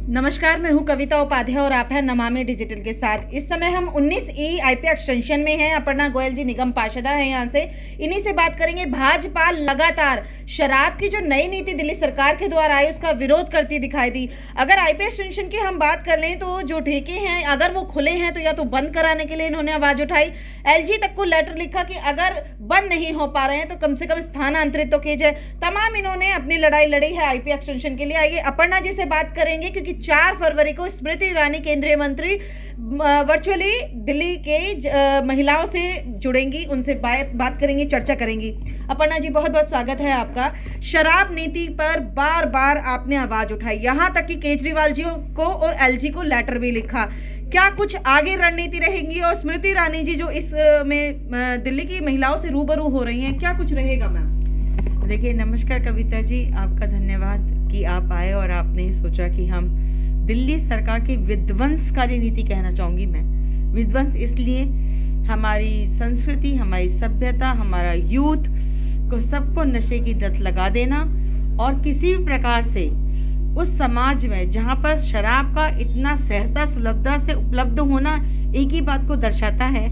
नमस्कार, मैं हूं कविता उपाध्याय और आप हैं नमामि डिजिटल के साथ। इस समय हम 19E आईपी एक्सटेंशन में हैं। अपर्णा गोयल जी निगम पार्षदा हैं यहाँ से, इन्हीं से बात करेंगे। भाजपा लगातार शराब की जो नई नीति दिल्ली सरकार के द्वारा आई उसका विरोध करती दिखाई दी। अगर आईपी एक्सटेंशन की हम बात कर लें तो जो ठेके हैं अगर वो खुले हैं तो या तो बंद कराने के लिए इन्होंने आवाज उठाई। एलजी तक को लेटर लिखा कि अगर बंद नहीं हो पा रहे हैं तो कम से कम स्थानांतरित तो किए जाए। तमाम इन्होंने अपनी लड़ाई लड़ी है आईपी एक्सटेंशन के लिए। आइए अपर्णा जी से बात करेंगे क्योंकि 4 फरवरी को स्मृति ईरानी केंद्रीय मंत्री वर्चुअली दिल्ली के महिलाओं से जुड़ेंगी, उनसे बात करेंगी, चर्चा करेंगी। अपर्णा जी, बहुत बहुत स्वागत है आपका। शराब नीति पर बार बार आपने आवाज उठाई, यहाँ तक कि केजरीवाल जी को और एलजी को लेटर भी लिखा। क्या कुछ आगे रणनीति रहेगी? और स्मृति ईरानी जी जो इस में दिल्ली की महिलाओं से रूबरू हो रही हैं, क्या कुछ रहेगा मैम? देखिए, नमस्कार कविता जी, आपका धन्यवाद कि आप आए और आपने सोचा कि हम दिल्ली सरकार की विध्वंसकारी नीति, कहना चाहूँगी मैं विध्वंस, इसलिए हमारी संस्कृति, हमारी सभ्यता, हमारा यूथ को सबको नशे की लत लगा देना और किसी भी प्रकार से उस समाज में जहाँ पर शराब का इतना सहजता सुलभता से उपलब्ध होना एक ही बात को दर्शाता है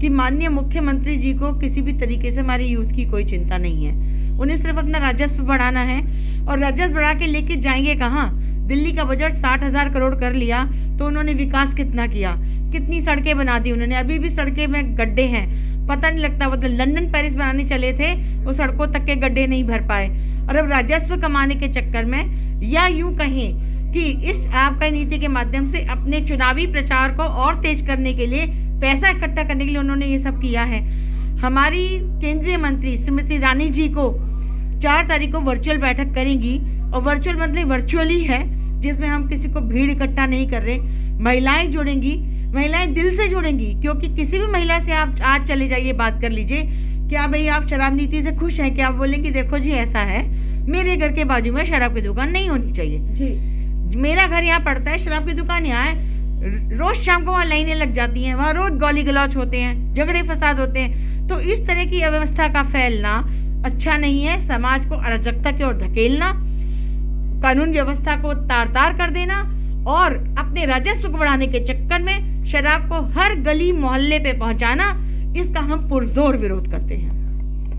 कि माननीय मुख्यमंत्री जी को किसी भी तरीके से हमारे यूथ की कोई चिंता नहीं है। उन्हें सिर्फ अपना राजस्व बढ़ाना है और राजस्व बढ़ा के लेके जाएंगे कहाँ? दिल्ली का बजट 60,000 करोड़ कर लिया तो उन्होंने विकास कितना किया? कितनी सड़कें बना दी उन्होंने? अभी भी सड़कें में गड्ढे हैं, पता नहीं लगता। मतलब लंदन पेरिस बनाने चले थे, वो सड़कों तक के गड्ढे नहीं भर पाए। और अब राजस्व कमाने के चक्कर में, या यूं कहें कि इस आपका नीति के माध्यम से अपने चुनावी प्रचार को और तेज करने के लिए, पैसा इकट्ठा करने के लिए उन्होंने ये सब किया है। हमारी केंद्रीय मंत्री स्मृति ईरानी जी को 4 तारीख को वर्चुअल बैठक करेंगी, और वर्चुअल मतलब वर्चुअली है, जिसमें हम किसी को भीड़ इकट्ठा नहीं कर रहे। महिलाएं जुड़ेंगी, महिलाएं दिल से जुड़ेंगी, क्योंकि किसी भी महिला से आप आज चले जाइए, बात कर लीजिए, क्या भाई आप शराब नीति से खुश हैं? क्या आप बोलेंगे देखो जी ऐसा है, मेरे घर के बाजू में शराब की दुकान नहीं होनी चाहिए जी, मेरा घर यहाँ पड़ता है, शराब की दुकान यहाँ है, रोज शाम को वहाँ लाइनें लग जाती हैं, वहाँ रोज गाली गलौज होते हैं, झगड़े फसाद होते हैं। तो इस तरह की अव्यवस्था का फैलना अच्छा नहीं है। समाज को अराजकता की ओर धकेलना, कानून व्यवस्था को तार-तार कर देना और अपने राजस्व को बढ़ाने के चक्कर में शराब को हर गली मोहल्ले पे पहुंचाना, इसका हम पुरजोर विरोध करते हैं।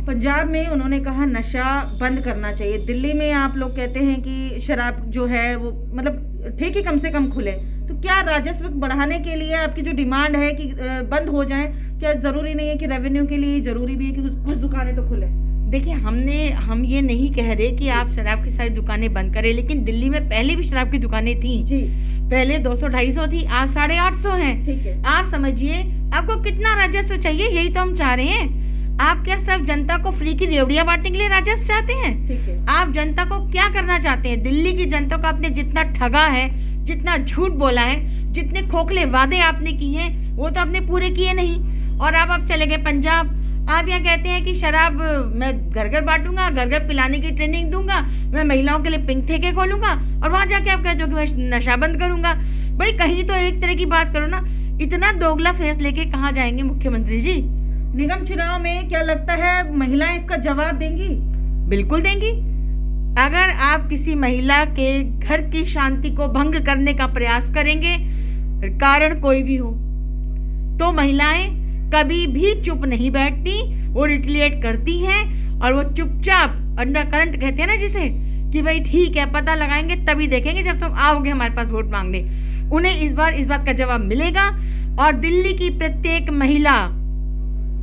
पंजाब में उन्होंने कहा नशा बंद करना चाहिए, दिल्ली में आप लोग कहते हैं कि शराब जो है वो मतलब ठेके कम से कम खुले। तो क्या राजस्व बढ़ाने के लिए आपकी जो डिमांड है कि बंद हो जाए, क्या जरूरी नहीं है कि रेवेन्यू के लिए जरूरी भी है कि कुछ दुकानें तो खुले? देखिए, हम ये नहीं कह रहे कि आप शराब की सारी दुकानें बंद करें, लेकिन दिल्ली में पहले भी शराब की दुकानें थी जी। पहले 200-250 थी, आज 850 हैं। ठीक है, आप समझिए आपको कितना राजस्व चाहिए, यही तो हम चाह रहे हैं। आप क्या सिर्फ जनता को फ्री की रेवड़ियां बांटने के लिए राजस्व चाहते हैं? ठीक है। आप जनता को क्या करना चाहते हैं? दिल्ली की जनता को आपने जितना ठगा है, जितना झूठ बोला है, जितने खोखले वादे आपने किए हैं, वो तो आपने पूरे किए नहीं। और आप चले गए पंजाब। आप यहाँ कहते हैं कि शराब मैं घर घर बांटूंगा, घर घर पिलाने की ट्रेनिंग दूंगा, मैं महिलाओं के लिए पिंक ठेके खोलूंगा, और वहां जाके आप कहते हो कि मैं नशा बंद करूंगा। भाई कहीं तो एक तरह की बात करो ना, इतना दोगला फेस लेके कहाँ जाएंगे मुख्यमंत्री जी? निगम चुनाव में क्या लगता है महिलाएं इसका जवाब देंगी? बिल्कुल देंगी। अगर आप किसी महिला के घर की शांति को भंग करने का प्रयास करेंगे, कारण कोई भी हो, तो महिलाएं कभी भी चुप नहीं बैठती, वो रिटेलिएट करती हैं और वो चुपचाप अंडर करंट कहते हैं ना जिसे, कि भाई ठीक है पता लगाएंगे तभी देखेंगे जब तुम आओगे हमारे पास वोट मांगने। उन्हें इस बार इस बात का जवाब मिलेगा। और दिल्ली की प्रत्येक महिला,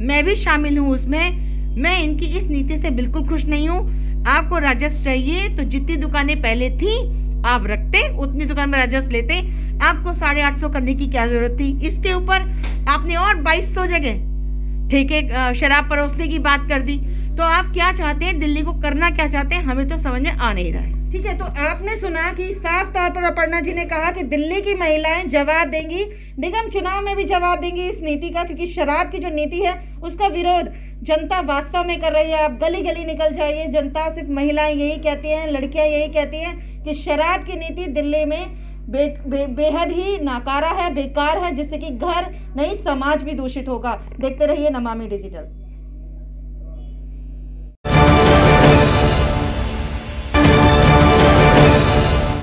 मैं भी शामिल हूँ उसमें, मैं इनकी इस नीति से बिल्कुल खुश नहीं हूँ। आपको राजस्व चाहिए तो जितनी दुकानें पहले थी आप रखते, उतनी दुकान में राजस्व लेते। आपको 850 करने की क्या जरूरत थी? इसके ऊपर आपने और 2200 जगह ठेके शराब परोसने की बात कर दी। तो आप क्या चाहते हैं? दिल्ली को करना क्या चाहते हैं? हमें तो समझ में आ नहीं रहा है। ठीक है, तो आपने सुना कि साफ तौर पर अपर्णा जी ने कहा कि दिल्ली की महिलाएं जवाब देंगी, निगम चुनाव में भी जवाब देंगी इस नीति का, क्योंकि शराब की जो नीति है उसका विरोध जनता वास्तव में कर रही है। आप गली गली निकल जाइए, जनता, सिर्फ महिलाएं यही कहती हैं, लड़कियां यही कहती हैं कि शराब की नीति दिल्ली में बेहद ही नाकारा है, बेकार है, जिससे कि घर नहीं समाज भी दूषित होगा। देखते रहिए नमामि डिजिटल।